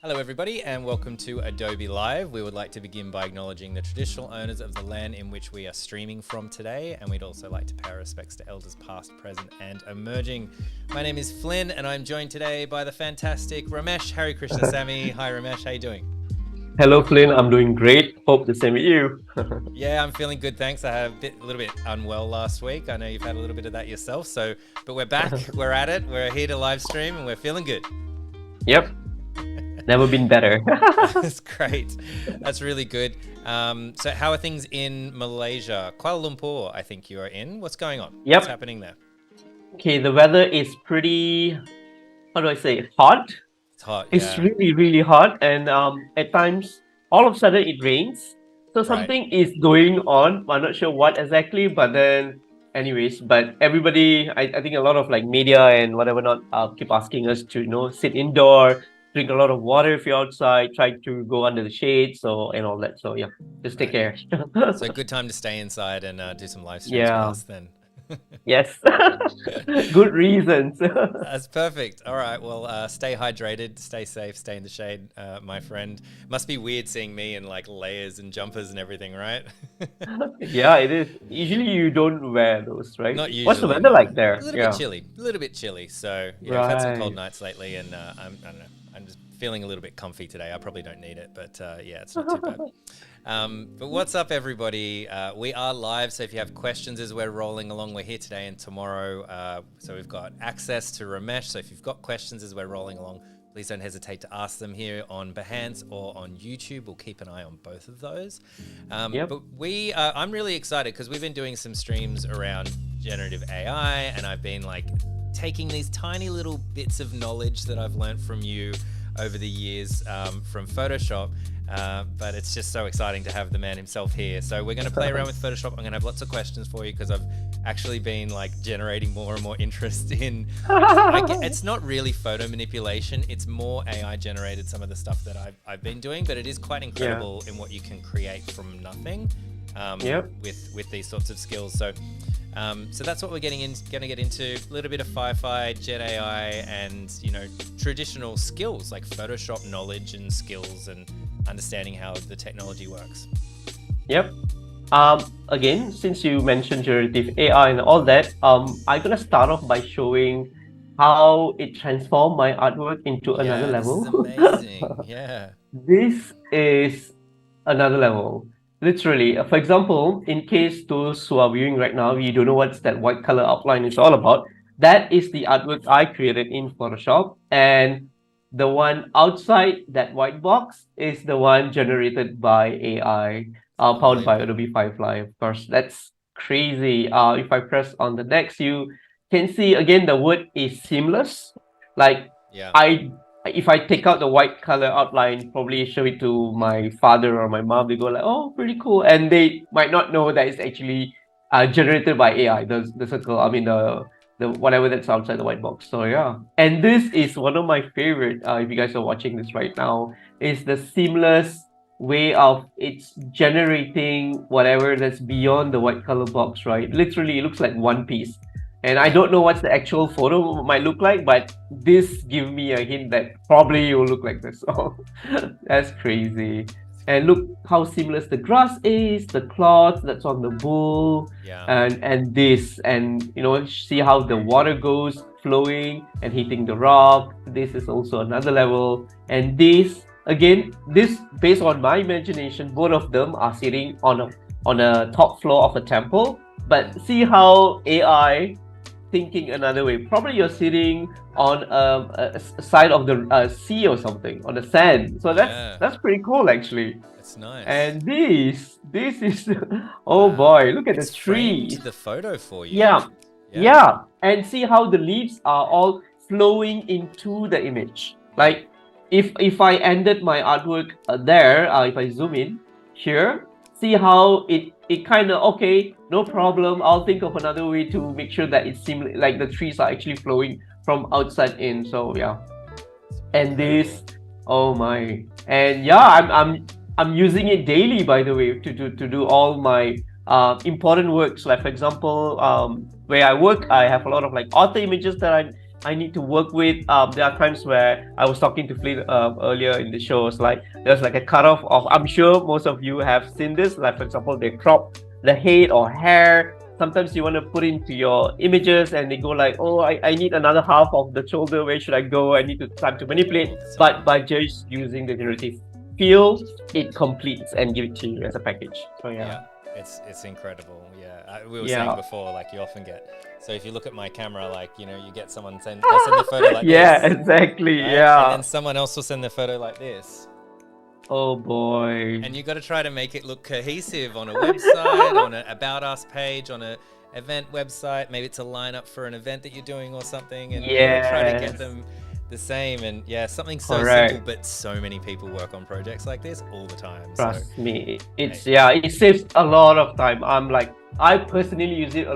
Hello everybody and welcome to Adobe Live. We would like to begin by acknowledging the traditional owners of the land in which we are streaming from today, and we'd also like to pay our respects to elders past, present and emerging. My name is Flynn and I'm joined today by the fantastic Ramesh Harikrishnasamy. Hi Ramesh, how you doing? Hello Flynn, I'm doing great. Hope the same with you. Yeah, I'm feeling good, thanks. I had a little bit unwell last week. I know you've had a little bit of that yourself, but we're back, we're at it, we're here to live stream and we're feeling good. Yep. Never been better. That's great. That's really good. So how are things in Malaysia? Kuala Lumpur, I think you are in. What's going on? Yep. What's happening there? Okay, the weather is pretty, how do I say, hot. It's hot, It's yeah. really, really hot. And at times, all of a sudden it rains. So something is going on. I'm not sure what exactly, but then anyways, but everybody, I think a lot of like media and whatever not keep asking us to, sit indoor, drink a lot of water if you're outside, try to go under the shade, and all that. So yeah, just take care. So good time to stay inside and do some live streams with Yeah. us then. Yes. Good reasons. That's perfect. All right. Well, stay hydrated, stay safe, stay in the shade, my friend. Must be weird seeing me in like layers and jumpers and everything, right? Yeah, it is. Usually you don't wear those, right? Not usually. What's the weather like there? A little bit chilly. So yeah, I've had some cold nights lately, and I don't know. I'm just feeling a little bit comfy today. I probably don't need it, but yeah, it's not too bad. But what's up, everybody? We are live, so if you have questions as we're rolling along, we're here today and tomorrow. So we've got access to Ramesh. So if you've got questions as we're rolling along, please don't hesitate to ask them here on Behance or on YouTube. We'll keep an eye on both of those. Yep. But I'm really excited because we've been doing some streams around generative AI, and I've been like taking these tiny little bits of knowledge that I've learned from you over the years from Photoshop. But it's just so exciting to have the man himself here. So we're going to play around with Photoshop. I'm going to have lots of questions for you because I've actually been like generating more and more interest in, it's not really photo manipulation. It's more AI generated, some of the stuff that I've been doing, but it is quite incredible in what you can create from nothing with these sorts of skills. So that's what we're going to get into. A little bit of Firefly, Gen AI, and traditional skills like Photoshop knowledge and skills and understanding how the technology works. Yep. Again, since you mentioned generative AI and all that, I'm gonna start off by showing how it transformed my artwork into another level. This is amazing. Yeah. This is another level. Literally, for example, in case those who are viewing right now, you don't know what's that white color outline is all about, that is the artwork I created in Photoshop. And the one outside that white box is the one generated by AI, powered by Adobe Firefly, of course. That's crazy. If I press on the next, you can see again the word is seamless. Like if I take out the white color outline, probably show it to my father or my mom, they go like, oh, pretty cool. And they might not know that it's actually generated by AI, the circle, the whatever that's outside the white box. So yeah. And this is one of my favorite, if you guys are watching this right now, is the seamless way of it's generating whatever that's beyond the white color box, right? Literally, it looks like one piece. And I don't know what the actual photo might look like, but this gives me a hint that probably it will look like this. So that's crazy. And look how seamless the grass is, the cloth that's on the bull, and this, and see how the water goes flowing and hitting the rock. This is also another level. And this, again, this based on my imagination, both of them are sitting on a top floor of a temple. But see how AI thinking another way. Probably you're sitting on a side of the sea or something, on the sand. So that's pretty cool, actually. That's nice. And this is oh boy, look at the trees. The photo for you. Yeah. And see how the leaves are all flowing into the image. Like if I ended my artwork there, if I zoom in here, see how it kind of, okay, no problem, I'll think of another way to make sure that it's seamless, like the trees are actually flowing from outside in. So yeah. And this, oh my, and yeah, I'm using it daily, by the way, to do all my important works. Like for example, where I work, I have a lot of like author images that I I need to work with. There are times where I was talking to Flynn earlier in the show. It's like there's like a cutoff of. I'm sure most of you have seen this. Like for example, they crop the head or hair. Sometimes you want to put into your images, and they go like, "Oh, I need another half of the shoulder. Where should I go? I need to time to manipulate." But by just using the generative fill, it completes and give it to you as a package. So yeah. It's incredible. We were Yeah. saying before, like you often get. So if you look at my camera, like you get someone they'll send the photo like Yeah, this. exactly. Right? Yeah. And then someone else will send the photo like this. Oh boy. And you got to try to make it look cohesive on a website, on an About Us page, on a event website. Maybe it's a lineup for an event that you're doing or something, and you got to try to get them the same. And something so simple, but so many people work on projects like this all the time. Trust me, it saves a lot of time. I personally use it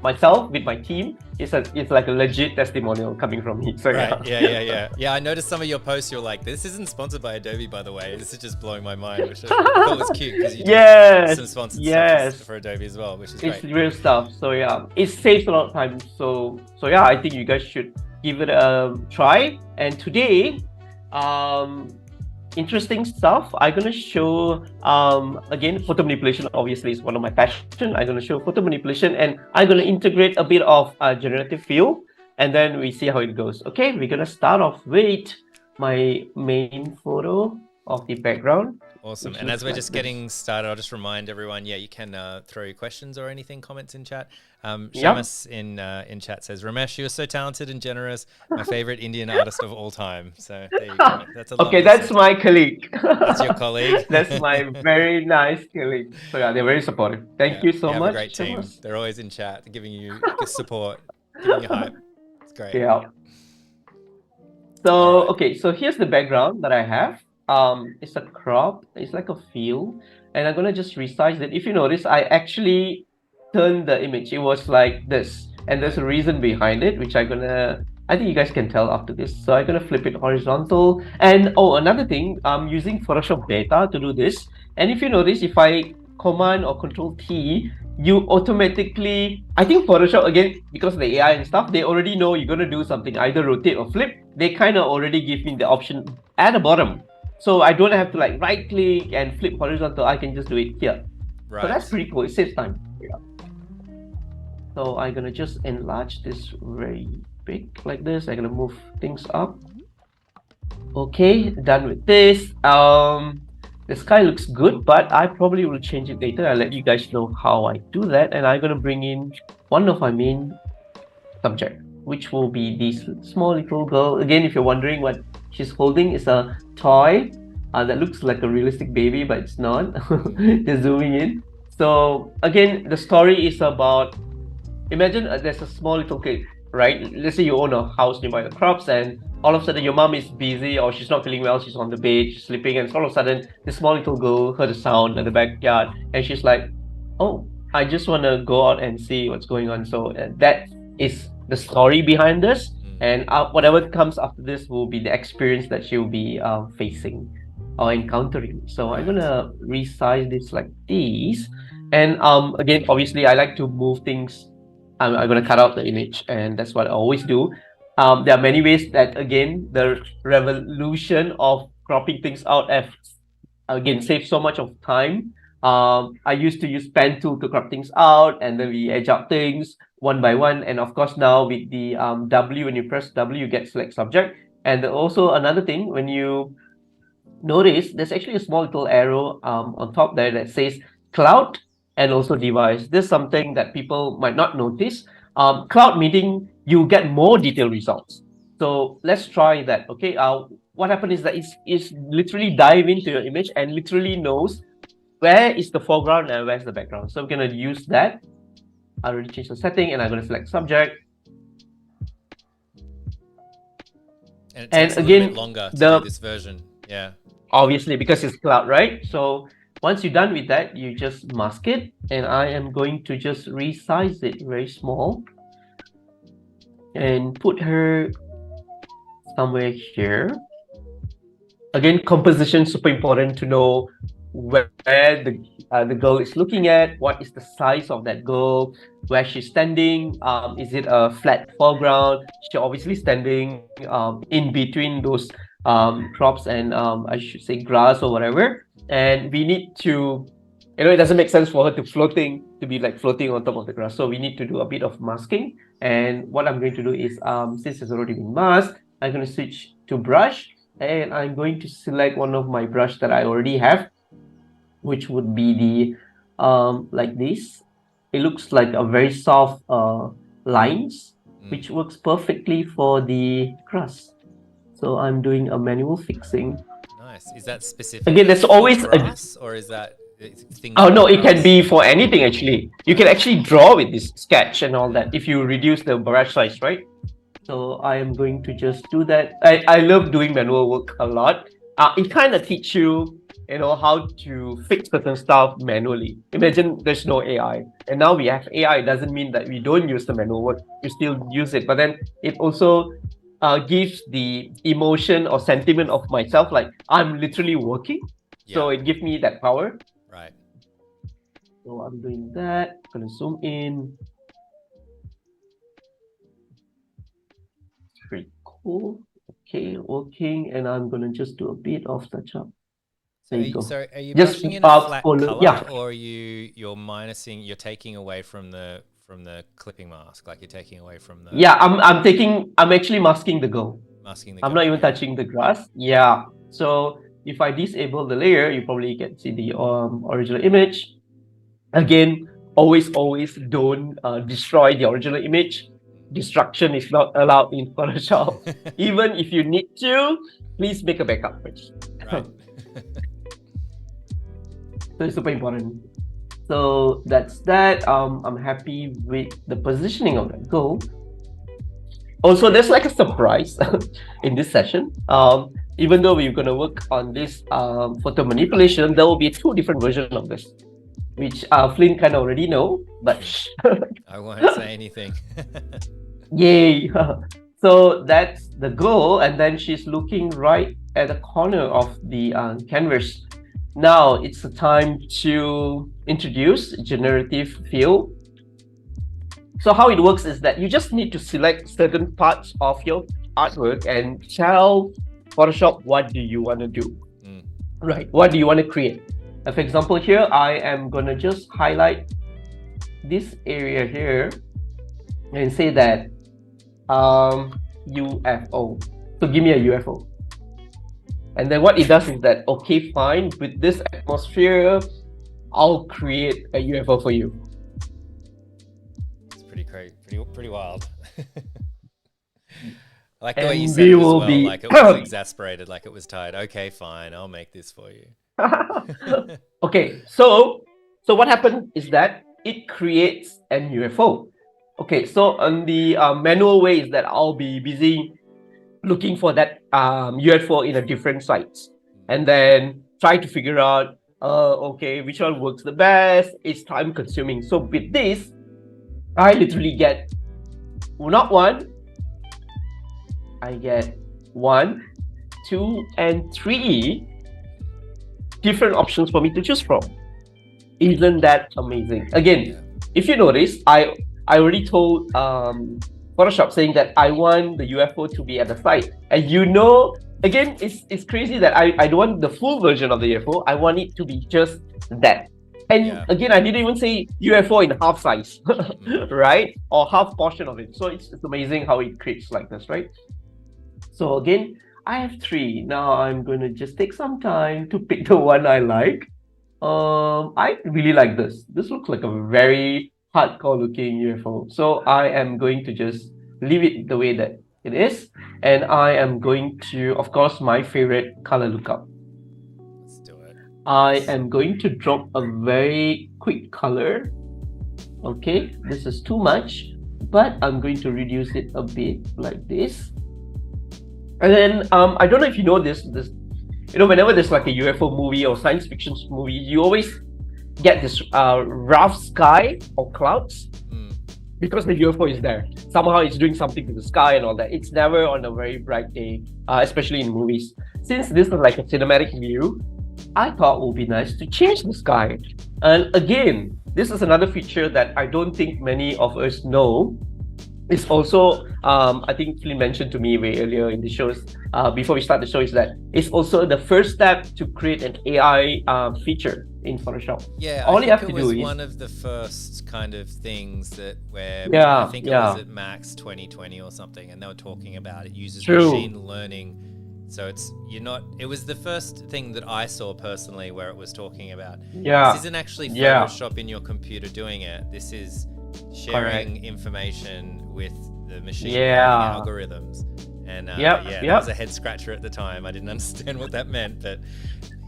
myself with my team. It's like a legit testimonial coming from me. So I noticed some of your posts. You're like, this isn't sponsored by Adobe, by the way. This is just blowing my mind, which I thought was cute because you do some sponsored stuff for Adobe as well, which is great. It's real stuff. So it saves a lot of time. So I think you guys should give it a try. And today, interesting stuff. I'm gonna show again, photo manipulation obviously is one of my passion. I'm gonna show photo manipulation, and I'm gonna integrate a bit of generative fill, and then we see how it goes. Okay, we're gonna start off with my main photo of the background. Awesome. And as we're just getting started, I'll just remind everyone, you can throw your questions or anything, comments in chat. Shamus in chat says, Ramesh, you are so talented and generous. My favorite Indian artist of all time. So there you go. That's that's my colleague. That's your colleague. That's my very nice colleague. So they're very supportive. Thank you so much. Have a great team. Shamus. They're always in chat, giving you support, giving you hype. It's great. Yeah. So, okay, so here's the background that I have. It's a crop, it's like a fill, and I'm gonna just resize it. If you notice, I actually turned the image. It was like this, and there's a reason behind it, which I think you guys can tell after this. So I'm gonna flip it horizontal. And another thing, I'm using Photoshop Beta to do this. And if you notice, if I Command or Control T, you automatically, I think Photoshop, again, because of the AI and stuff, they already know you're gonna do something, either rotate or flip. They kind of already give me the option at the bottom. So I don't have to like right click and flip horizontal. I can just do it here. Right. So that's pretty cool. It saves time. Yeah. So I'm gonna just enlarge this very big like this. I'm gonna move things up. Okay, done with this. The sky looks good, but I probably will change it later. I'll let you guys know how I do that. And I'm gonna bring in one of my main subject, which will be this small little girl. Again, if you're wondering what she's holding, is a toy that looks like a realistic baby, but it's not. Just zooming in. So again, the story is about, imagine there's a small little kid, right? Let's say you own a house nearby the crops, and all of a sudden your mom is busy or she's not feeling well, she's on the bed, she's sleeping, and all of a sudden this small little girl heard a sound in the backyard, and she's like, oh, I just want to go out and see what's going on. So that is the story behind this, and whatever comes after this will be the experience that she'll be facing or encountering. So I'm gonna resize this like this, and again, obviously I like to move things. I'm gonna cut out the image, and that's what I always do. There are many ways that, again, the revolution of cropping things out again saves so much of time. I used to use pen tool to crop things out, and then we edge out things one by one. And of course, now with the W, when you press W, you get select subject. And also another thing, when you notice, there's actually a small little arrow on top there that says cloud and also device. This is something that people might not notice. Cloud meaning you get more detailed results. So let's try that. Okay. What happened is that it's literally dive into your image and literally knows where is the foreground and where's the background. So I'm gonna use that. I already changed the setting, and I'm gonna select subject. And it takes a little bit longer to do this version. Yeah. Obviously, because it's cloud, right? So once you're done with that, you just mask it, and I am going to just resize it very small and put her somewhere here. Again, composition, super important to know where the girl is looking at, what is the size of that girl, where she's standing, is it a flat foreground, she's obviously standing in between those crops and I should say grass or whatever, and we need to, it doesn't make sense for her to be like floating on top of the grass, so we need to do a bit of masking. And what I'm going to do is, since it's already been masked, I'm going to switch to brush, and I'm going to select one of my brush that I already have, which would be the like this. It looks like a very soft lines, which works perfectly for the grass. So I'm doing a manual fixing. Nice. Is that specific? Again, there's always grass, or is that thing? Oh no, it can be for anything actually. You can actually draw with this sketch and all that if you reduce the brush size, right? So I am going to just do that. I love doing manual work a lot. It kind of teach you, how to fix certain stuff manually. Imagine there's no AI, and now we have AI. It doesn't mean that we don't use the manual work. You still use it, but then it also gives the emotion or sentiment of myself, like I'm literally working. Yeah. So it gives me that power. Right. So I'm doing that. I'm gonna zoom in. Pretty cool. Okay, working, and I'm gonna just do a bit of touch up. So are you brushing in a flat color, yeah, or you're minusing? You're taking away from the clipping mask, like you're taking away from the. Yeah, I'm actually masking the girl. Masking the girl. I'm not even touching the grass. Yeah. So if I disable the layer, you probably can see the original image. Again, always don't destroy the original image. Destruction is not allowed in Photoshop. Even if you need to, please make a backup first. Right. So it's super important. So that's that. I'm happy with the positioning of that goal. Also, there's like a surprise in this session. Even though we're gonna work on this photo manipulation, there will be 2 different versions of this, which Flynn kind of already know, but I won't say anything. Yay! So that's the goal, and then she's looking right at the corner of the canvas. Now it's the time to introduce Generative Fill. So how it works is that you just need to select certain parts of your artwork and tell Photoshop what do you want to do. Right, what do you want to create? For example, here I am gonna just highlight this area here and say that UFO. So give me a UFO. And then what it does is that, okay, fine, with this atmosphere, I'll create a UFO for you. It's pretty crazy, pretty wild. I like the way you said it as well, like it was exasperated, like it was tired. Okay, fine, I'll make this for you. Okay, so what happened is that it creates an UFO. Okay, so on the manual way is that I'll be busy looking for that UFO in a different sites, and then try to figure out, okay, which one works the best. It's time consuming. So with this, I literally get not one, I get 1, 2, and 3 different options for me to choose from. Isn't that amazing? Again, if you notice, I already told Photoshop saying that I want the UFO to be at the side, and again, it's crazy that I don't want the full version of the UFO. I want it to be just that. And again, I didn't even say UFO in half size, right? Or half portion of it. So it's amazing how it creates like this, right? So again, I have 3. Now I'm going to just take some time to pick the one I like. I really like this. This looks like a very hardcore looking UFO. So I am going to just leave it the way that it is. And I am going to, of course, my favorite color lookup. Let's do it. I am going to drop a very quick color. Okay, this is too much, but I'm going to reduce it a bit like this. And then I don't know if you know this, whenever there's like a UFO movie or science fiction movie, you always get this rough sky or clouds because the UFO is there. Somehow it's doing something to the sky and all that. It's never on a very bright day, especially in movies. Since this is like a cinematic view, I thought would be nice to change the sky. And again, this is another feature that I don't think many of us know. It's also, I think Flynn mentioned to me way earlier in the shows, before we start the show, is that it's also the first step to create an AI feature in Photoshop. Yeah, All I you have think to it do was is, one of the first kind of things that where I yeah, think it was yeah, at Max 2020 or something, and they were talking about it uses true, machine learning. So it was the first thing that I saw personally where it was talking about this yeah, isn't actually yeah, Photoshop in your computer doing it. This is correct, sharing information with the machine learning yeah, algorithms. And yep, yeah, that was yep, a head scratcher at the time. I didn't understand what that meant, but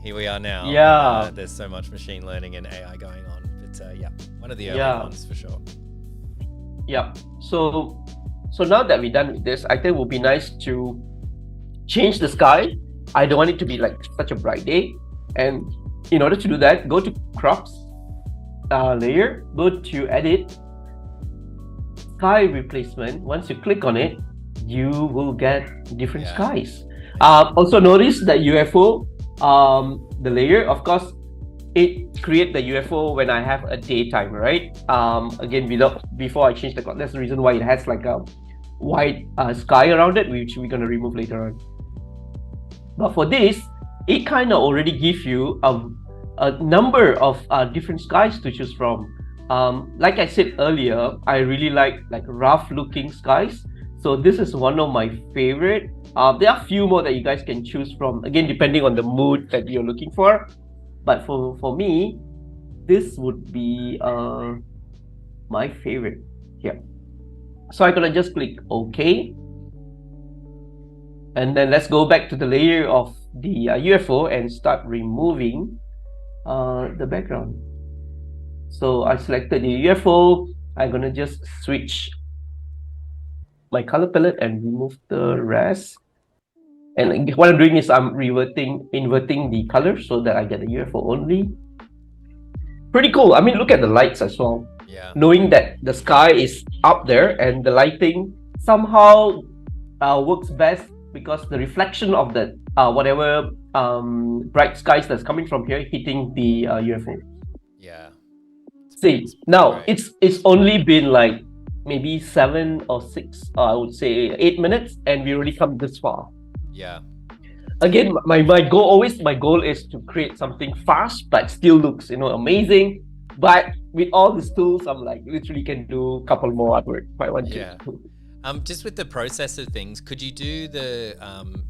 here we are now. yeah, And there's so much machine learning and AI going on. But yeah, one of the early yeah, ones for sure. yeah. So now that we're done with this, I think it would be nice to change the sky. I don't want it to be like such a bright day. And in order to do that, go to crops, layer, go to edit, sky replacement. Once you click on it, you will get different skies. Also notice that UFO, the layer, of course, it create the UFO when I have a daytime, right? Again, before I change the clock, that's the reason why it has like a white sky around it, which we're gonna remove later on. But for this, it kind of already gives you a number of different skies to choose from. Like I said earlier, I really like rough looking skies. So this is one of my favorite. There are a few more that you guys can choose from, again, depending on the mood that you're looking for. But for me, this would be my favorite here. So I'm gonna just click OK. And then let's go back to the layer of the UFO and start removing the background. So I selected the UFO. I'm gonna just switch my color palette and remove the rest. And what I'm doing is I'm inverting the color so that I get the UFO only. Pretty cool. I mean, look at the lights as well. Yeah. Knowing that the sky is up there and the lighting somehow works best because the reflection of the whatever bright skies that's coming from here hitting the UFO. Yeah. See, now Great. it's only been like maybe 7 or 6, I would say 8 minutes, and we already come this far. Yeah. Again, my goal is to create something fast but still looks amazing. But with all these tools, I'm like literally can do a couple more artwork if I want to. Yeah. Just with the process of things, could you do the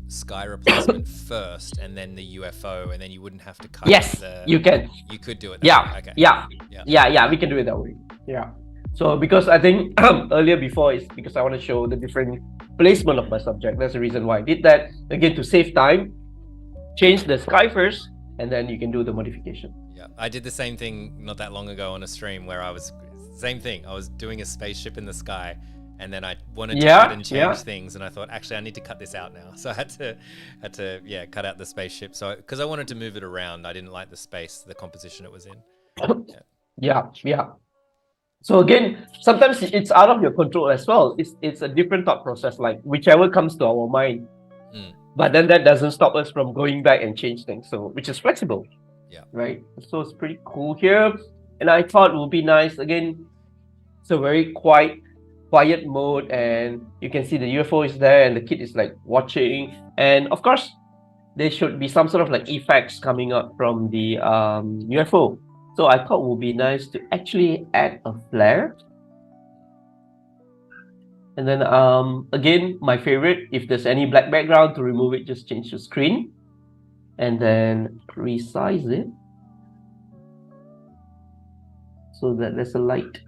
sky replacement first and then the UFO, and then you wouldn't have to cut? Yes, you can. You could do it. Yeah. Way. Okay. Yeah. We can do it that way. Yeah. So because I think earlier before is because I want to show the different placement of my subject. That's the reason why I did that. Again, to save time, change the sky first, and then you can do the modification. Yeah, I did the same thing not that long ago on a stream where I was doing a spaceship in the sky. And then I wanted to cut and change things, and I thought, actually, I need to cut this out now. So I had to cut out the spaceship. So because I wanted to move it around, I didn't like the space, the composition it was in. Yeah. So again, sometimes it's out of your control as well. It's a different thought process, like whichever comes to our mind. But then that doesn't stop us from going back and change things. So which is flexible. Yeah. Right. So it's pretty cool here, and I thought it would be nice. Again, it's a very quiet mode, and you can see the UFO is there and the kid is like watching, and of course there should be some sort of like effects coming out from the UFO. So I thought it would be nice to actually add a flare, and then again, my favorite, if there's any black background, to remove it, just change the screen and then resize it so that there's a light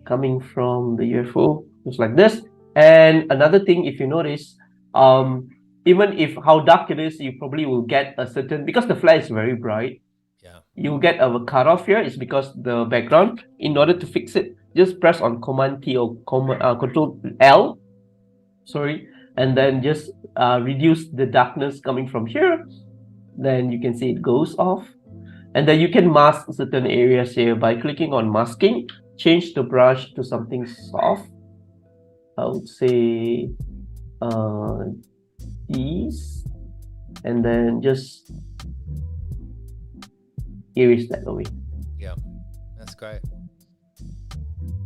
coming from the UFO, just like this. And another thing, if you notice, even if how dark it is, you probably will get a certain, because the flare is very bright, you get a cutoff here. It's because the background. In order to fix it, just press on Command T or Control L, and then just reduce the darkness coming from here. Then you can see it goes off, and then you can mask certain areas here by clicking on masking. Change the brush to something soft. I would say these, and then just erase that away. Yeah, that's great.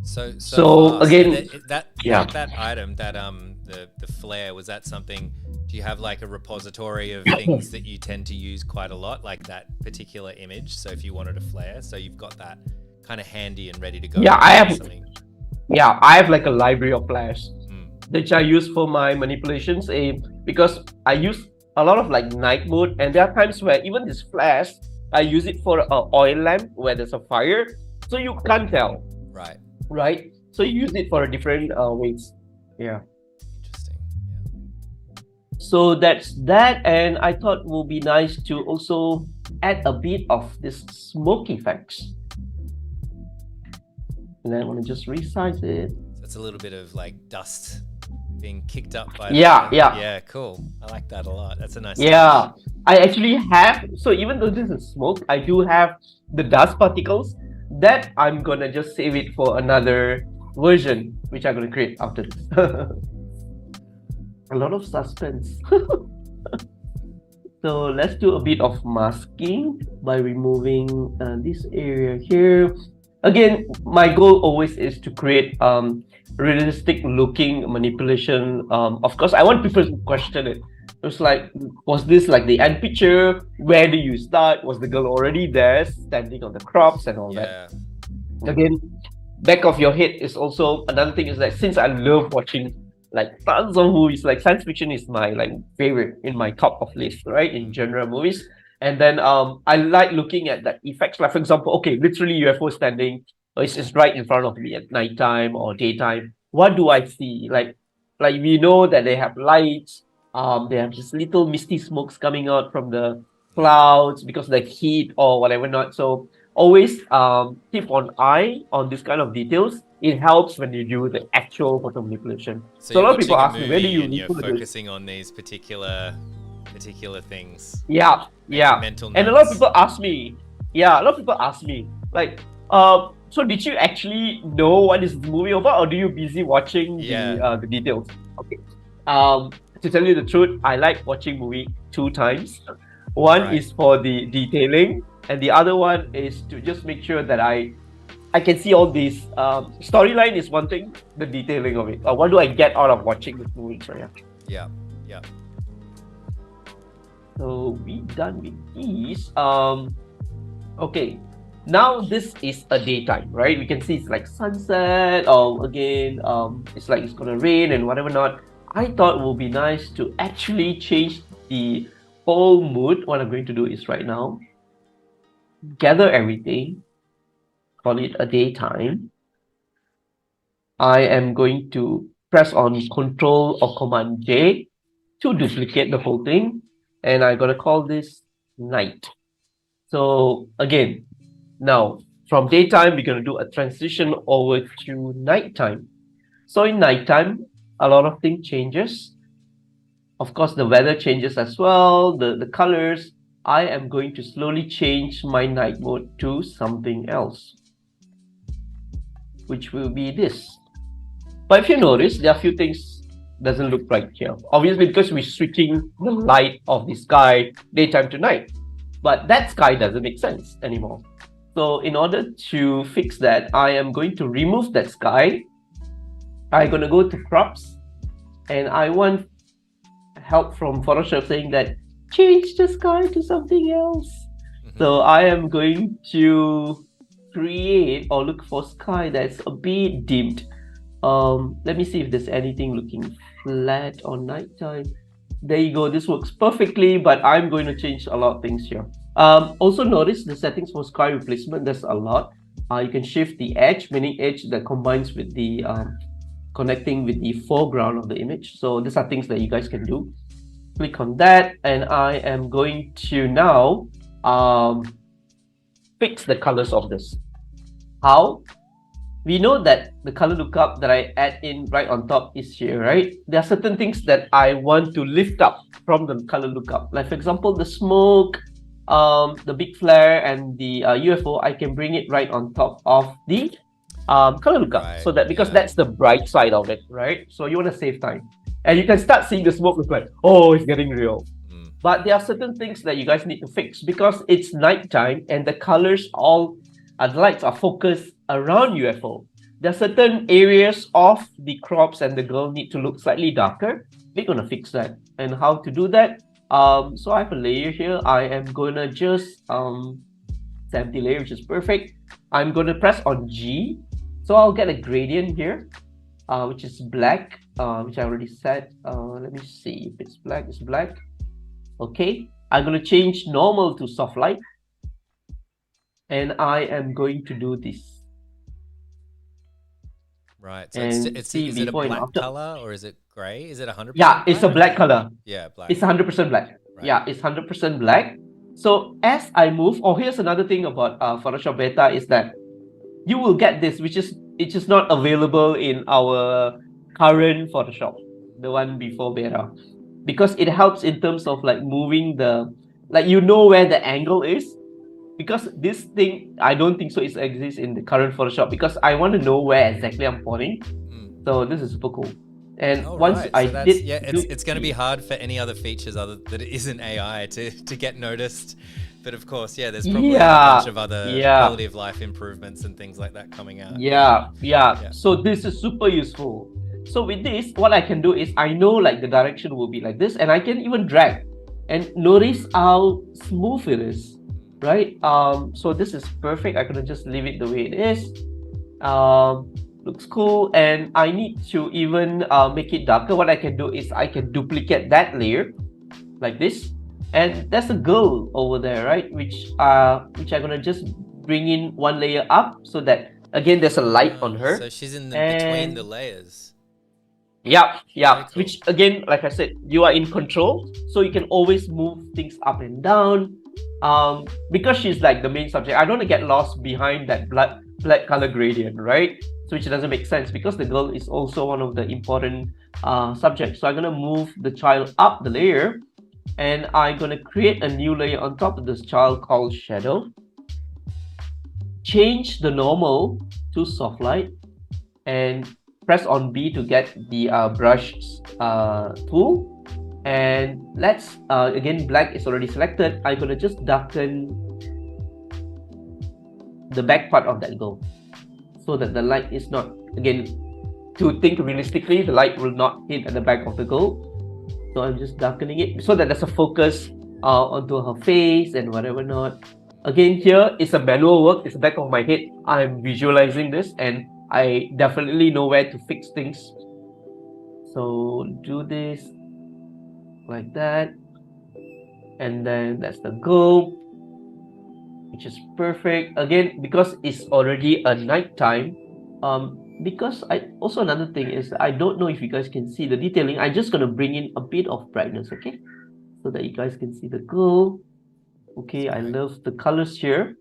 So So fast. again, And yeah. that item, that the flare, was that something? Do you have like a repository of things that you tend to use quite a lot, like that particular image? So if you wanted a flare, so you've got that kind of handy and ready to go. Yeah, if I you have. need something. Yeah, I have like a library of flares, Mm. which I use for my manipulations. Because I use a lot of like night mode, and there are times where even this flash, I use it for a oil lamp where there's a fire, so you can't tell, Right. right? So you use it for a different ways. Yeah. Interesting. Yeah. So that's that, and I thought it would be nice to also add a bit of this smoke effects. And I want to just resize it. So it's a little bit of like dust being kicked up by Yeah, the, yeah. Yeah, cool. I like that a lot. That's a nice Yeah, I actually have. So even though this is smoke, I do have the dust particles that I'm gonna just save it for another version, which I'm gonna create after this. A lot of suspense. So let's do a bit of masking by removing this area here. Again, my goal always is to create realistic looking manipulation. Of course, I want people to question it. It's like, was this like the end picture? Where do you start? Was the girl already there, standing on the crops and all that? Again, back of your head is also another thing. Is that since I love watching like tons of movies, like science fiction is my like favorite in my top of list, right? In genre movies. And then I like looking at the effects. Like for example, okay, literally UFO standing, it's right in front of me at nighttime or daytime. What do I see? Like we know that they have lights. They have just little misty smokes coming out from the clouds because of the heat or whatever not. So always keep an eye on this kind of details. It helps when you do the actual photo manipulation. So a lot of watching people a ask me, where do movie you and you're do it? focusing on these particular things. Yeah, yeah. Mental And a lot of notes. people ask me, like, so did you actually know what is the movie about, or do you busy watching the details? Okay. To tell you the truth, I like watching movie 2 times. One is for the detailing, and the other one is to just make sure that I can see all these. Storyline is one thing, the detailing of it. What do I get out of watching this movie? So yeah. So we done with these. Okay. Now this is a daytime, right? We can see it's like sunset, or again, it's like it's gonna rain and whatever not. I thought it would be nice to actually change the whole mood. What I'm going to do is right now, gather everything, call it a daytime. I am going to press on Control or Command J to duplicate the whole thing, and I'm gonna call this night. So again, now from daytime, we're gonna do a transition over to nighttime. So in nighttime, a lot of things changes. Of course, the weather changes as well, the colors. I am going to slowly change my night mode to something else, which will be this. But if you notice, there are a few things doesn't look right here. Obviously, because we're switching the light of the sky daytime to night. But that sky doesn't make sense anymore. So in order to fix that, I am going to remove that sky. I'm going to go to crops, and I want help from Photoshop saying that change the sky to something else. So I am going to create or look for sky that's a bit dimmed. Let me see if there's anything looking flat on nighttime. There you go. This works perfectly, but I'm going to change a lot of things here. Also notice the settings for sky replacement. There's a lot. You can shift the edge, meaning edge that combines with the connecting with the foreground of the image. So these are things that you guys can do. Click on that, and I am going to now fix the colors of this. How? We know that the color lookup that I add in right on top is here, right? There are certain things that I want to lift up from the color lookup. Like for example, the smoke, the big flare, and the UFO, I can bring it right on top of the color lookup. Right, so that because that's the bright side of it, right? So you want to save time. And you can start seeing the smoke look like, oh, it's getting real. But there are certain things that you guys need to fix because it's nighttime and the colors the lights are focused around UFO. There are certain areas of the crops and the girl need to look slightly darker. We're gonna fix that. And how to do that? So I have a layer here. I am gonna just empty layer, which is perfect. I'm gonna press on G. So I'll get a gradient here, which is black, which I already set. Let me see if it's black. It's black. Okay, I'm going to change normal to soft light, and I am going to do this. Right. So is it a black color or is it gray? Is it 100%? Yeah, it's a black color. Yeah, black. It's 100% black. Right. Yeah, it's 100% black. So as I move, here's another thing about Photoshop Beta is that you will get this, which is not available in our current Photoshop, the one before Beta. Because it helps in terms of like moving where the angle is. Because this thing, I don't think so it exists in the current Photoshop because I want to know where exactly I'm pointing. So this is super cool. And it's going to be hard for any other features other that it isn't AI to get noticed. But of course, there's probably a bunch of other quality of life improvements and things like that coming out. Yeah. So this is super useful. So with this, what I can do is I know like the direction will be like this, and I can even drag. And notice how smooth it is, right? So this is perfect. I can just leave it the way it is. Looks cool, and I need to even make it darker. What I can do is I can duplicate that layer like this, and there's a girl over there, right? Which I'm gonna just bring in one layer up so that again there's a light on her. So she's in between the layers. Yeah. Cool. Which again, like I said, you are in control, so you can always move things up and down. Because she's like the main subject, I don't want to get lost behind that black color gradient, right? So which doesn't make sense because the girl is also one of the important subjects. So I'm gonna move the child up the layer, and I'm gonna create a new layer on top of this child called shadow. Change the normal to soft light, and press on B to get the brush tool. And let's again, black is already selected. I'm gonna just darken the back part of that girl so that the light is not, again, to think realistically, the light will not hit at the back of the girl. So I'm just darkening it so that there's a focus onto her face and whatever not. Again, here is a manual work. It's the back of my head. I'm visualizing this and I definitely know where to fix things. So do this like that, and then that's the girl, which is perfect. Again, because it's already a nighttime, because another thing is I don't know if you guys can see the detailing. I'm just gonna bring in a bit of brightness, okay, so that you guys can see the girl. Okay, I love the colors here,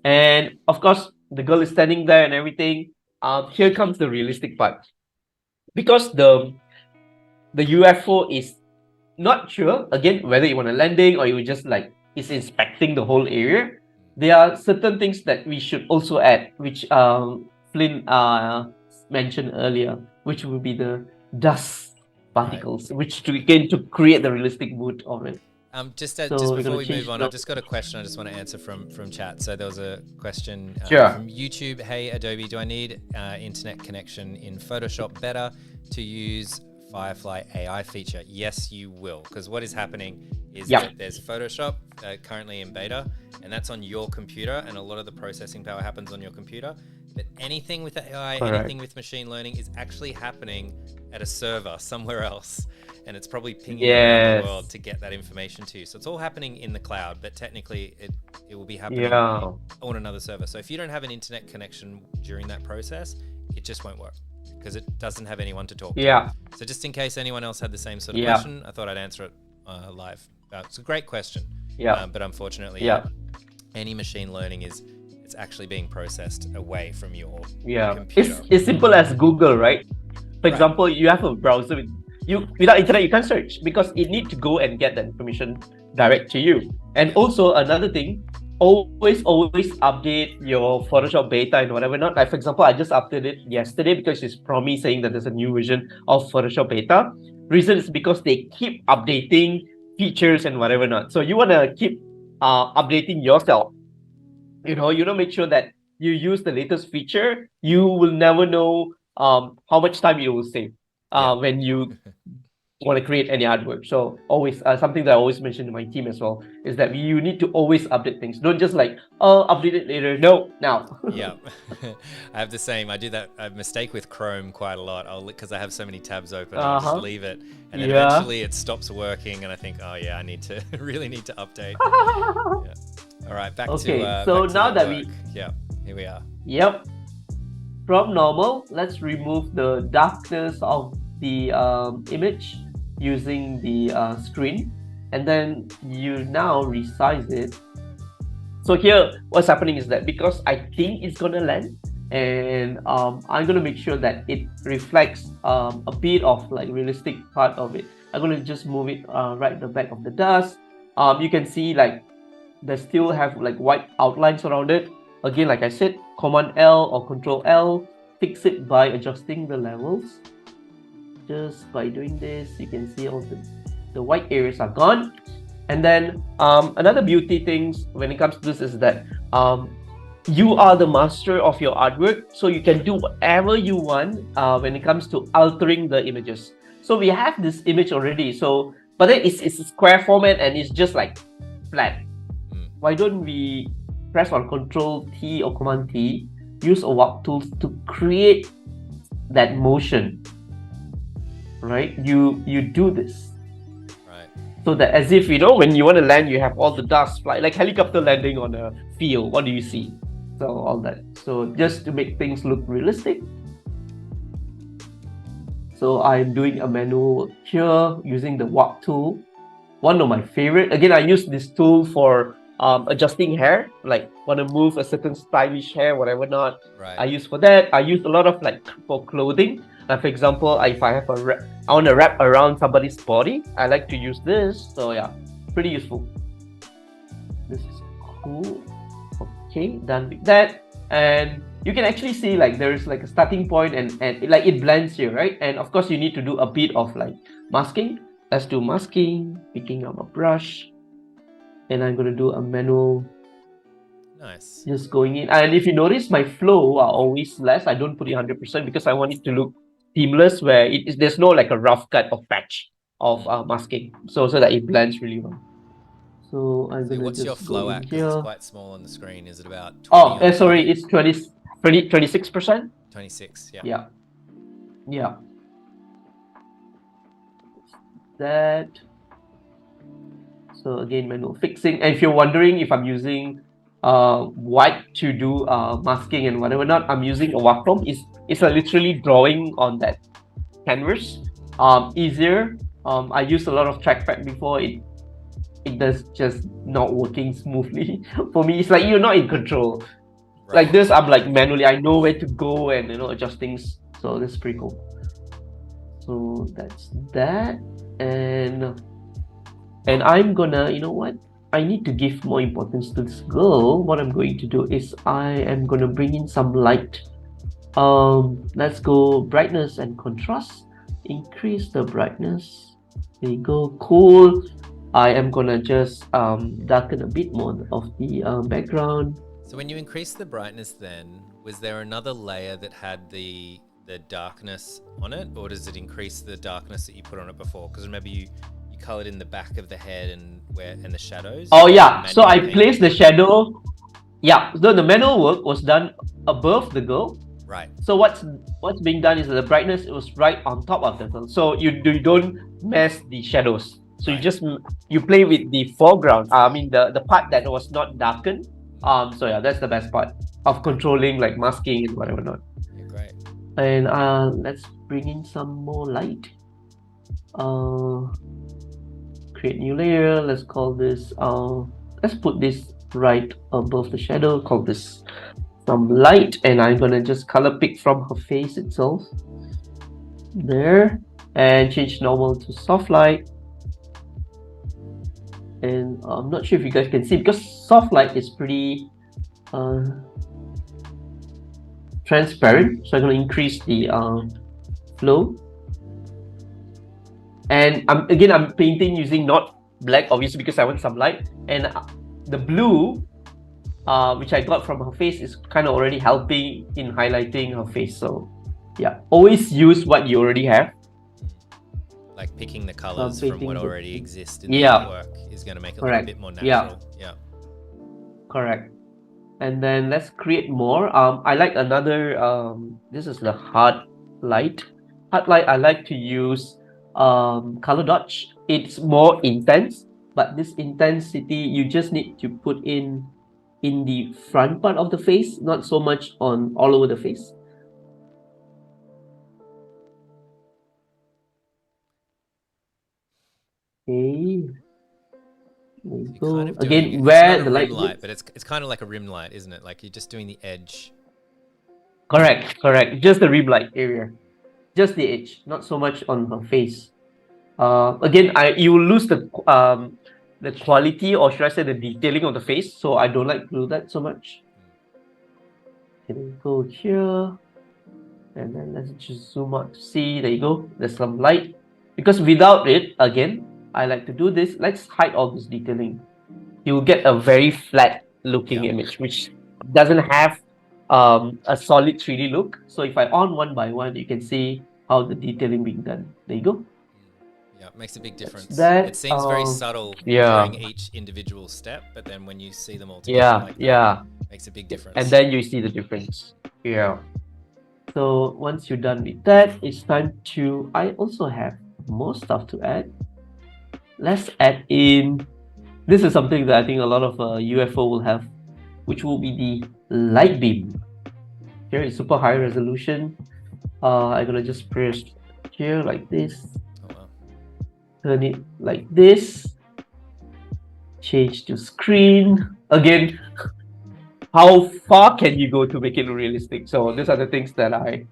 and of course the girl is standing there and everything. Here comes the realistic part, because the UFO is not sure again whether you want a landing or you just like is inspecting the whole area. There are certain things that we should also add, which Flynn mentioned earlier, which will be the dust particles, which to create the realistic mood of it. Just before we move on, I've just got a question I just want to answer from chat. So there was a question from YouTube. Hey, Adobe, do I need internet connection in Photoshop Better to use Firefly AI feature? Yes, you will. Because what is happening is that there's Photoshop currently in beta, and that's on your computer, and a lot of the processing power happens on your computer. But anything with AI, anything with machine learning is actually happening at a server somewhere else. And it's probably pinging around the world to get that information to you. So it's all happening in the cloud, but technically it will be happening on another server. So if you don't have an internet connection during that process, it just won't work because it doesn't have anyone to talk to. So just in case anyone else had the same sort of question, I thought I'd answer it live. It's a great question. But unfortunately, any machine learning it's actually being processed away from your computer. It's simple as Google, right? For example, you have a browser without internet you can't search because it needs to go and get that information direct to you. And also another thing, always update your Photoshop beta and whatever not. Like for example, I just updated it yesterday because it's saying that there's a new version of Photoshop beta. Reason is because they keep updating features and whatever not. So you want to keep updating yourself. Make sure that you use the latest feature. You will never know how much time it will save when you want to create any artwork. So always something that I always mention to my team as well is that you need to always update things. Don't just like, oh, update it later. No, now. Yeah, I have the same. I do that mistake with Chrome quite a lot. Because I have so many tabs open, I'll just leave it, and then eventually it stops working, and I think, oh yeah, I need to really need to update. Yeah. All right, back to so back now to that work. Here we are. Yep. From normal, let's remove the darkness of the image using the screen, and then you now resize it. So here, what's happening is that because I think it's gonna land, and I'm gonna make sure that it reflects a bit of like realistic part of it. I'm gonna just move it right at the back of the dust. You can see like they still have like white outlines around it. Again, like I said, Command L or Control L, fix it by adjusting the levels. Just by doing this, you can see all the white areas are gone. And then another beauty things when it comes to this is that you are the master of your artwork, so you can do whatever you want when it comes to altering the images. So we have this image already, but then it's a square format and it's just like flat. Why don't we press on Control T or Command T, use a warp tool to create that motion, right? You do this. So that as if, when you want to land, you have all the dust fly, like helicopter landing on a field. What do you see? So all that. So just to make things look realistic. So I'm doing a manual here using the warp tool. One of my favorite. Again, I use this tool for adjusting hair, like want to move a certain stylish hair, whatever not. Right. I use for that. I use a lot of like for clothing. For example, if I have I want to wrap around somebody's body, I like to use this. So yeah, pretty useful. This is cool. Okay, done with that. And you can actually see like there's like a starting point and like it blends here, right? And of course you need to do a bit of like masking. Let's do masking, picking up a brush. And I'm going to do a manual. Nice. Just going in. And if you notice, my flow are always less. I don't put it 100% because I want it to look seamless, where there's no like a rough cut or patch of masking, so that it blends really well. So I'm going to what's just your flow at? Because it's quite small on the screen. Is it about 20 sorry, it's 26%. 26, yeah. That. So again, manual fixing. And if you're wondering if I'm using white to do masking and whatever not, I'm using a Wacom. It's literally drawing on that canvas. Easier. I used a lot of trackpad before. It does just not working smoothly. For me, it's like you're not in control. Right. Like this, I'm like manually. I know where to go and adjust things. So that's pretty cool. So that's that. And I'm gonna, I need to give more importance to this girl. What I'm going to do is I am gonna bring in some light. Let's go brightness and contrast. Increase the brightness. There you go. Cool. I am gonna just darken a bit more of the background. So when you increase the brightness, then was there another layer that had the darkness on it, or does it increase the darkness that you put on it before? Because remember you colored in the back of the head and the shadows. Oh yeah, so I placed the shadow. Yeah, so the manual work was done above the girl. Right. So what's being done is that the brightness was right on top of the girl. So you don't mess the shadows. So right. you play with the foreground. I mean the part that was not darkened. So yeah, that's the best part of controlling like masking and whatever not. Yeah, great. And let's bring in some more light. Create new layer. Let's call this let's put this right above the shadow. Call this some light, and I'm gonna just color pick from her face itself there and change normal to soft light. And I'm not sure if you guys can see because soft light is pretty transparent, so I'm gonna increase the flow. And I'm painting using not black, obviously, because I want some light. And the blue, which I got from her face, is kind of already helping in highlighting her face. So yeah, always use what you already have. Like picking the colors from what already exists in the Yeah. artwork is going to make it look Correct. a bit more natural. Yeah. Correct. And then let's create more. I like another, this is the hard light. Hard light, I like to use color dodge. It's more intense, but this intensity you just need to put in the front part of the face, not so much on all over the face. Okay. Kind of again, where it's not the a light rim light, but it's kind of like a rim light, isn't it? Like you're just doing the edge. Correct. Just the rim light area, just the edge, not so much on her face. Again, you will lose the quality, or should I say the detailing of the face. So I don't like to do that so much. Can we go here? And then let's just zoom out to see. There you go. There's some light. Because without it, again, I like to do this. Let's hide all this detailing. You will get a very flat looking image, which doesn't have a solid 3D look. So if I on one by one, you can see how the detailing being done. There you go. Yeah, it makes a big difference. It seems very subtle during each individual step, but then when you see them all together like that, it makes a big difference. And then you see the difference. Yeah. So once you're done with that, it's time to, I also have more stuff to add. Let's add in, this is something that I think a lot of UFO will have, which will be the light beam. Here is super high resolution. I'm gonna just press here like this. Turn it like this. Change to screen. Again, how far can you go to make it realistic? So these are the things that I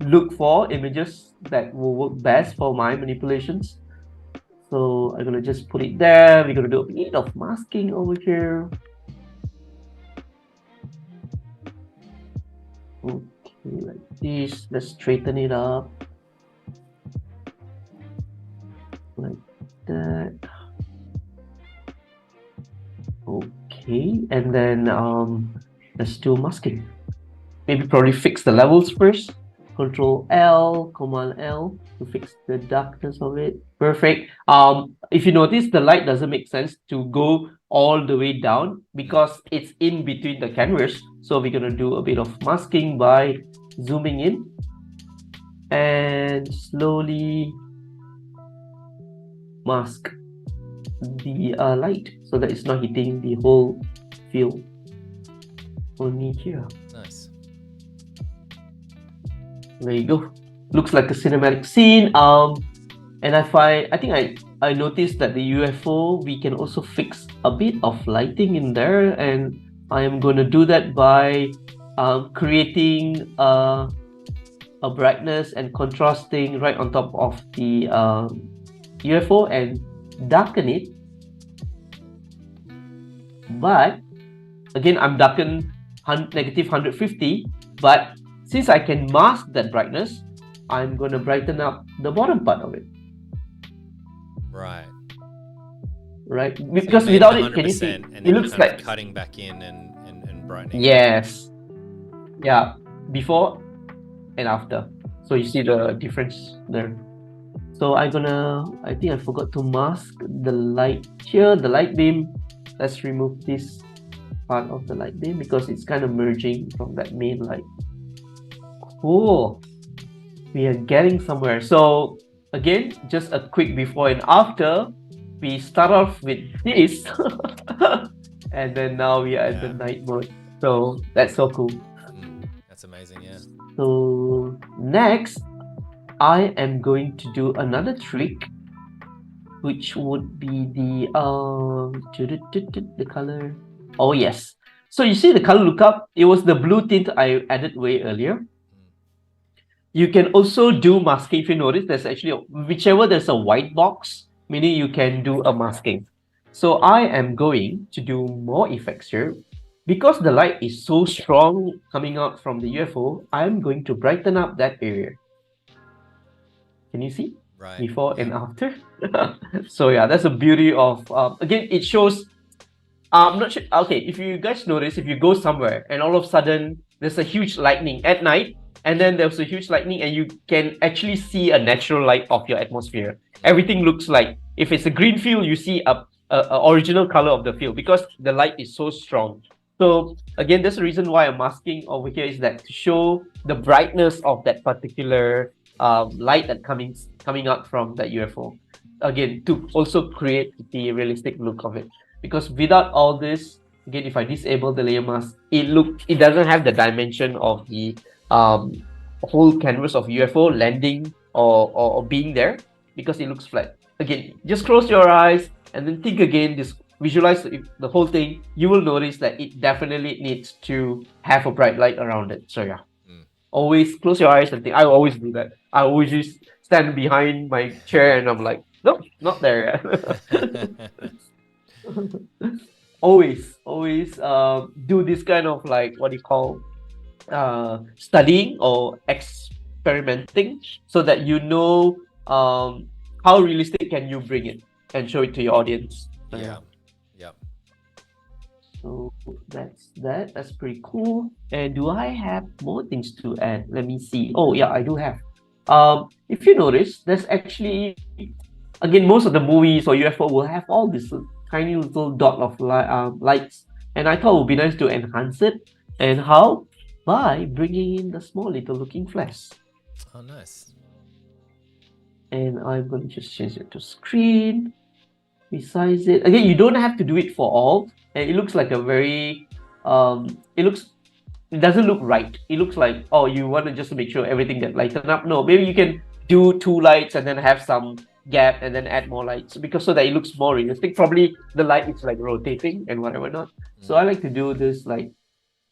look for, images that will work best for my manipulations. So I'm gonna just put it there. We're gonna do a bit of masking over here. Okay, like this. Let's straighten it up. Like that. Okay, and then let's do masking. Maybe probably fix the levels first. Control L, Command L to fix the darkness of it. Perfect. If you notice, the light doesn't make sense to go all the way down because it's in between the canvas. So we're gonna do a bit of masking by zooming in and slowly mask the light so that it's not hitting the whole field, only here. Nice. There you go. Looks like a cinematic scene. And I think I noticed that the UFO, we can also fix a bit of lighting in there, and I am going to do that by creating a brightness and contrasting right on top of the UFO and darken it. But again, I'm darken negative 150, but since I can mask that brightness, I'm going to brighten up the bottom part of it. Right, because so without it, can you see, it looks like cutting back in and brightening. Yes. Yeah, before and after. So you see the difference there. So I think I forgot to mask the light here, the light beam. Let's remove this part of the light beam because it's kind of merging from that main light. Cool. We are getting somewhere. So again, just a quick before and after. We start off with this and then now we are at the night mode. So that's so cool. That's amazing, yeah. So next, I am going to do another trick, which would be the color. Oh yes. So you see the color lookup, it was the blue tint I added way earlier. You can also do masking. If you notice, there's actually whichever there's a white box, meaning you can do a masking. So I am going to do more effects here. Because the light is so strong coming out from the UFO, I'm going to brighten up that area. Can you see? Right. Before and after. So yeah, that's the beauty of again, it shows. I'm not sure. Okay, if you guys notice, if you go somewhere and all of a sudden there's a huge lightning at night, and then there's a huge lightning, and you can actually see a natural light of your atmosphere. Everything looks like, if it's a green field, you see a original color of the field because the light is so strong. So again, that's the reason why I'm masking over here, is that to show the brightness of that particular light that coming out from that UFO. Again, to also create the realistic look of it. Because without all this, again, if I disable the layer mask, it doesn't have the dimension of the whole canvas of UFO landing or being there, because it looks flat. Again, just close your eyes and then think again, just visualize the whole thing. You will notice that it definitely needs to have a bright light around it. So yeah, always close your eyes and think. I always do that. I always just stand behind my chair and I'm like, nope, not there yet. always do this kind of, like, what do you call, studying or experimenting, so that you know how realistic can you bring it and show it to your audience. Yeah. So that's pretty cool. And do I have more things to add? Let me see. Oh yeah, I do have. If you notice, there's actually, again, most of the movies or UFO will have all this tiny little dot of lights, and I thought it would be nice to enhance it. And how? By bringing in the small little looking flash. Oh, nice. And I'm going to just change it to screen, resize it. Again, you don't have to do it for all, and it looks like a very it doesn't look right. It looks like, oh, you want to just make sure everything get lightened up. No, maybe you can do 2 lights and then have some gap and then add more lights, because so that it looks more realistic. Probably the light is like rotating and whatever not. So I like to do this like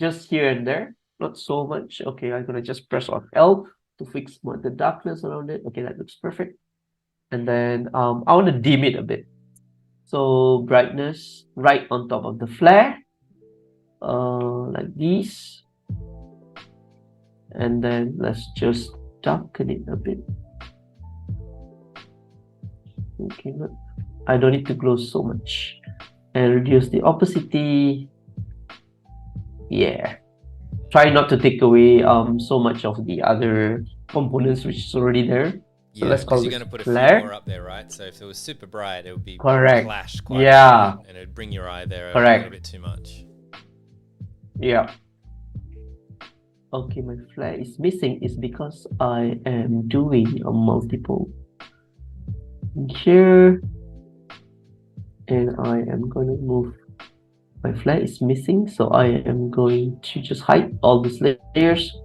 just here and there, not so much. Okay, I'm gonna just press on L to fix the darkness around it. Okay, that looks perfect. And then I want to dim it a bit. So brightness right on top of the flare, like this. And then let's just darken it a bit. Okay, I don't need to glow so much. And reduce the opacity. Yeah. Try not to take away so much of the other components which is already there. So Yeah, let's call because you're this going to put a flare. few more up there, right? So if it was super bright, it would be Correct. flash quite Yeah. a bit, and it would bring your eye there a Correct. little bit too much. Yeah. Okay, my flare is missing. Is because I am doing a multiple here, and I am going to move. My flare is missing, so I am going to just hide all these layers.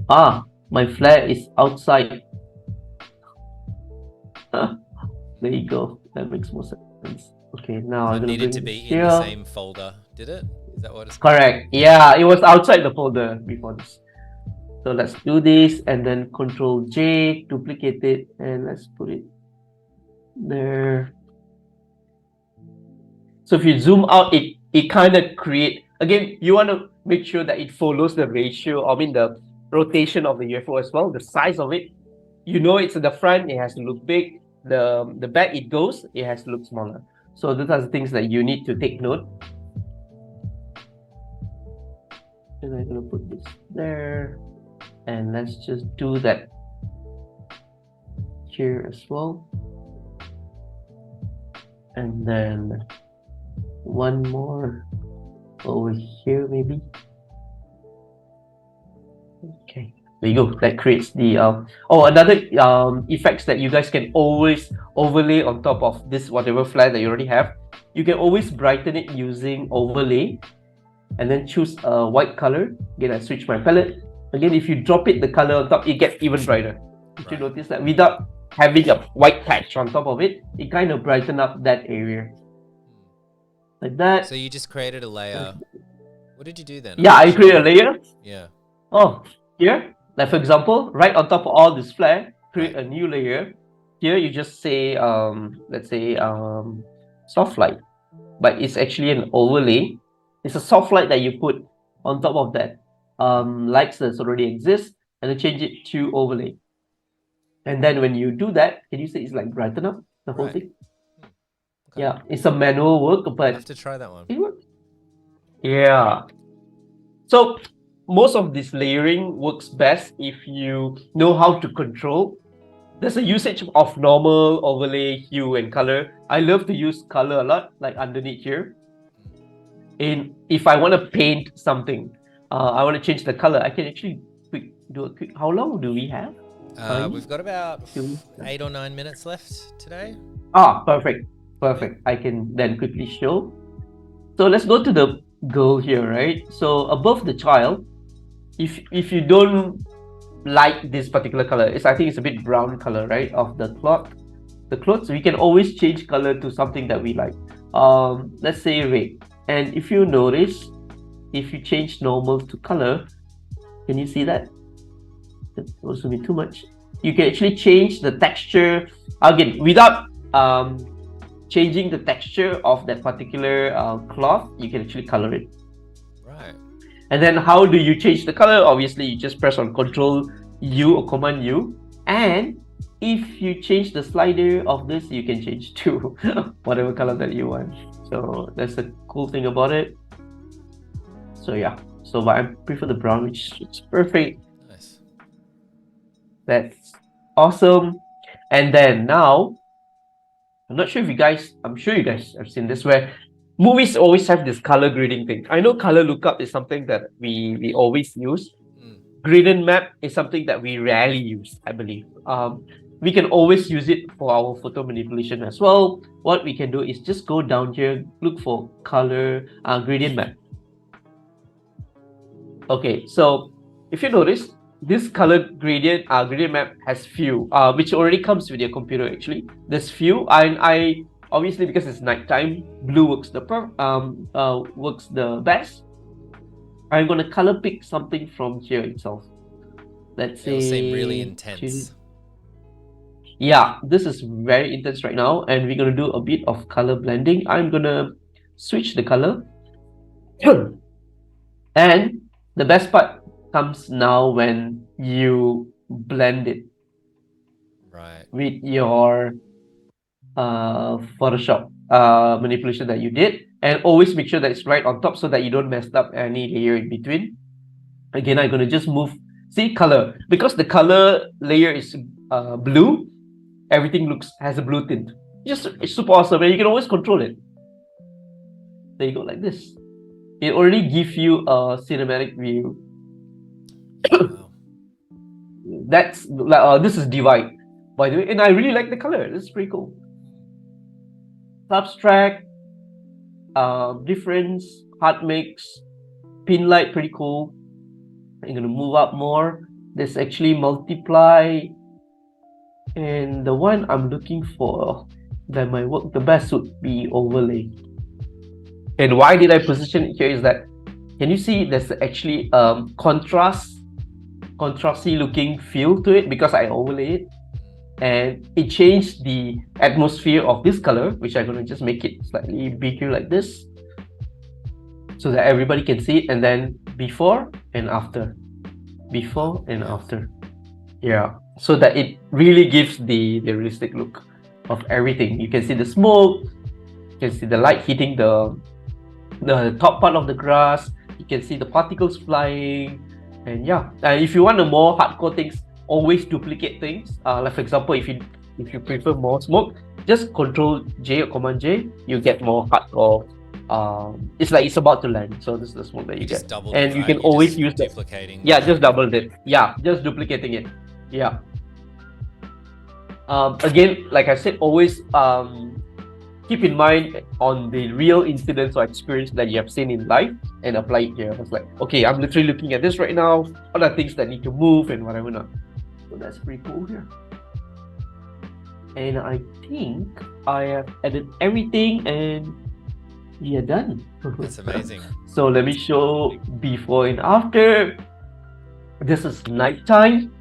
My flare is outside. There you go. That makes more sense. Okay, now So I'm it gonna needed bring to be this in here. the same folder, did it? Is that what it's Correct. Yeah, it was outside the folder before this. So let's do this and then Control J, duplicate it, and let's put it there. So if you zoom out, it kind of create, again, you want to make sure that it follows the ratio, I mean the rotation of the UFO as well, the size of it. You know, it's at the front, it has to look big. The back it goes, it has to look smaller. So those are the things that you need to take note. And I'm gonna put this there, and let's just do that here as well. And then one more over here maybe. Okay, there you go. That creates the another effects that you guys can always overlay on top of this whatever flare that you already have. You can always brighten it using overlay, and then choose a white color. Again, I switch my palette. Again, if you drop it the color on top, it gets even brighter. If you notice that without having a white patch on top of it, it kind of brighten up that area. Like that. So you just created a layer. What did you do then? Yeah, I create a layer. Yeah. Oh, here, like for example, right on top of all this flare, create a new layer. Here you just say, let's say soft light, but it's actually an overlay. It's a soft light that you put on top of that lights that already exist, and then change it to overlay. And then when you do that, can you see it's like brighten up the whole Right. thing? Okay. Yeah, it's a manual work, I'll but have to try that one. it works. Yeah. So most of this layering works best if you know how to control. There's a usage of normal, overlay, hue, and color. I love to use color a lot, like underneath here. And if I want to paint something, I want to change the color, I can actually do a quick. How long do we have? We've got about Two. 8 or 9 minutes left today. Perfect. Perfect. I can then quickly show. So let's go to the girl here, right? So above the child, if you don't like this particular color, I think it's a bit brown color, right? Of the cloth. The clothes, we can always change color to something that we like. Let's say red. And if you notice, if you change normal to color, can you see that? That also be too much. You can actually change the texture again without changing the texture of that particular cloth. You can actually color it. Right. And then how do you change the color? Obviously, you just press on Control U or Command U, and if you change the slider of this, you can change to whatever color that you want. So that's the cool thing about it. So yeah, but I prefer the brown, which is perfect. Nice. That's awesome. And then now, I'm not sure if you guys, I'm sure you guys have seen this, where movies always have this color grading thing. I know color lookup is something that we always use. Gradient map is something that we rarely use, I believe. We can always use it for our photo manipulation as well. What we can do is just go down here, look for color gradient map. Okay, so if you notice, this color gradient map has few, which already comes with your computer actually. There's few, and I obviously, because it's nighttime, blue works the best. I'm gonna color pick something from here itself. Let's say. It'll seem really intense. Yeah, this is very intense right now, and we're gonna do a bit of color blending. I'm gonna switch the color, and the best part comes now when you blend it with your Photoshop manipulation that you did, and always make sure that it's right on top so that you don't mess up any layer in between. Again, I'm gonna just move. See color, because the color layer is blue. Everything has a blue tint. It's super awesome, and you can always control it. There you go, like this. It already gives you a cinematic view. Wow. That's this is divide, by the way, and I really like the color. This is pretty cool. Subtract, difference, hard mix, pin light, pretty cool. I'm gonna move up more. There's actually multiply, and the one I'm looking for that might work the best would be overlay. And why did I position it here is that, can you see there's actually contrasty looking feel to it because I overlay it, and it changed the atmosphere of this color, which I'm gonna just make it slightly bigger like this so that everybody can see it, and then before and after, after. Yeah, so that it really gives the realistic look of everything. You can see the smoke, you can see the light hitting the top part of the grass, you can see the particles flying, and yeah. If you want the more hardcore things, always duplicate things. Like for example, if you prefer more smoke, just Control J or Command J, you get more hardcore. It's like it's about to land, so this is the smoke that you get, and you can always use that. Yeah, just doubled it. Yeah, just duplicating it. Yeah. Again, like I said, always keep in mind on the real incidents or experience that you have seen in life and apply it here. It's like, okay, I'm literally looking at this right now. What are things that need to move and whatever not. So that's pretty cool here. And I think I have added everything, and we are done. That's amazing. So let me show before and after. This is nighttime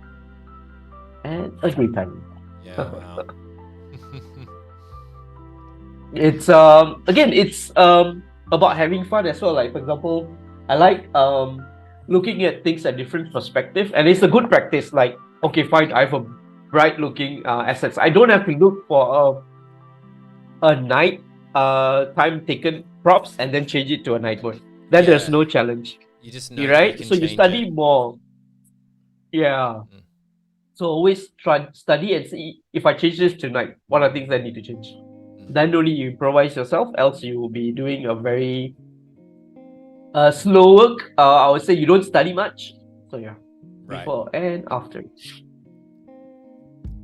and a great time. Yeah, wow. It's again, it's about having fun as well. Like for example, I like looking at things at different perspective, and it's a good practice. Like, okay, fine, I have a bright looking assets. I don't have to look for a night time taken props and then change it to a night mode. Then there's no challenge. You just know that you Right? can So you change study it. more. Yeah. So always try study and see if I change this tonight, what are things I need to change. Then only you improvise yourself, else you will be doing a very slow work. I would say you don't study much. So yeah, before and after.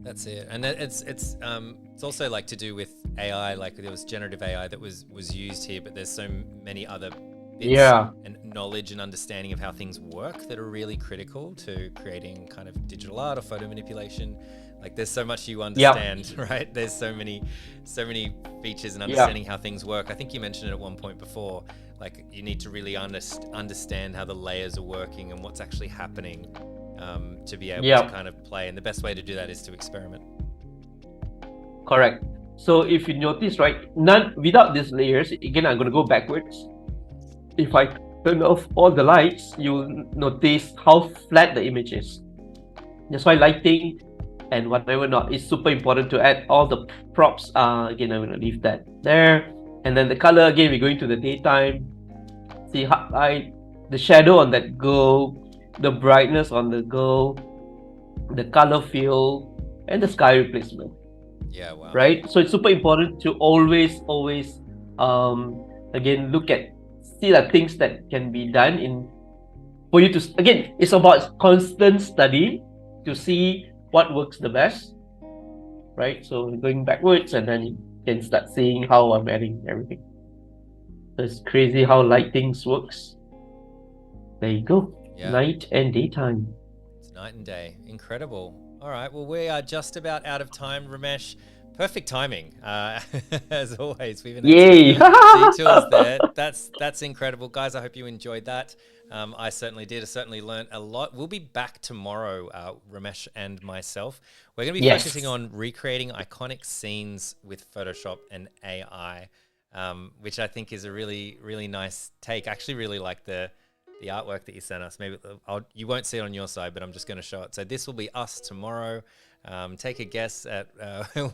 That's it, and it's also like to do with AI. Like there was generative AI that was used here, but there's so many other bits and knowledge and understanding of how things work that are really critical to creating kind of digital art or photo manipulation. Like there's so much you understand, right? There's so many features and understanding how things work. I think you mentioned it at one point before. Like you need to really understand how the layers are working and what's actually happening to be able to kind of play. And the best way to do that is to experiment. Correct. So if you notice, right, without these layers, again, I'm going to go backwards. If I turn off all the lights, you'll notice how flat the image is. That's why lighting and whatever not is super important to add all the props. Again, I'm going to leave that there. And then the color, again, we're going to the daytime. See how the shadow on that girl, the brightness on the girl, the color fill, and the sky replacement. Yeah, wow. Right? So it's super important to always, again, see the things that can be done for you to, again, it's about constant study to see what works the best, right? So going backwards and then you can start seeing how I'm adding everything. So it's crazy how lighting works. There you go. Night and daytime. It's night and day. Incredible. All right. Well, we are just about out of time, Ramesh. Perfect timing, as always. We've been details there. That's incredible, guys. I hope you enjoyed that. I certainly did. I certainly learned a lot. We'll be back tomorrow, Ramesh and myself. We're going to be focusing on recreating iconic scenes with Photoshop and AI, which I think is a really, really nice take. I actually really like the artwork that you sent us. Maybe you won't see it on your side, but I'm just going to show it. So this will be us tomorrow. Take a guess at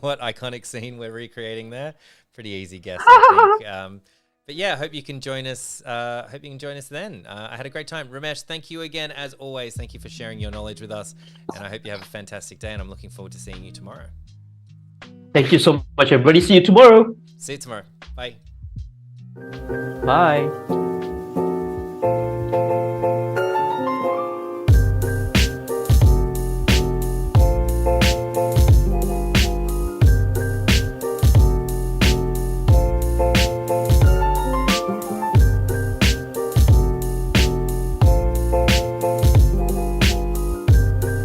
what iconic scene we're recreating there. Pretty easy guess, I think. But yeah, hope you can join us. Hope you can join us then. I had a great time. Ramesh, thank you again, as always. Thank you for sharing your knowledge with us. And I hope you have a fantastic day. And I'm looking forward to seeing you tomorrow. Thank you so much, everybody. See you tomorrow. See you tomorrow. Bye. Bye.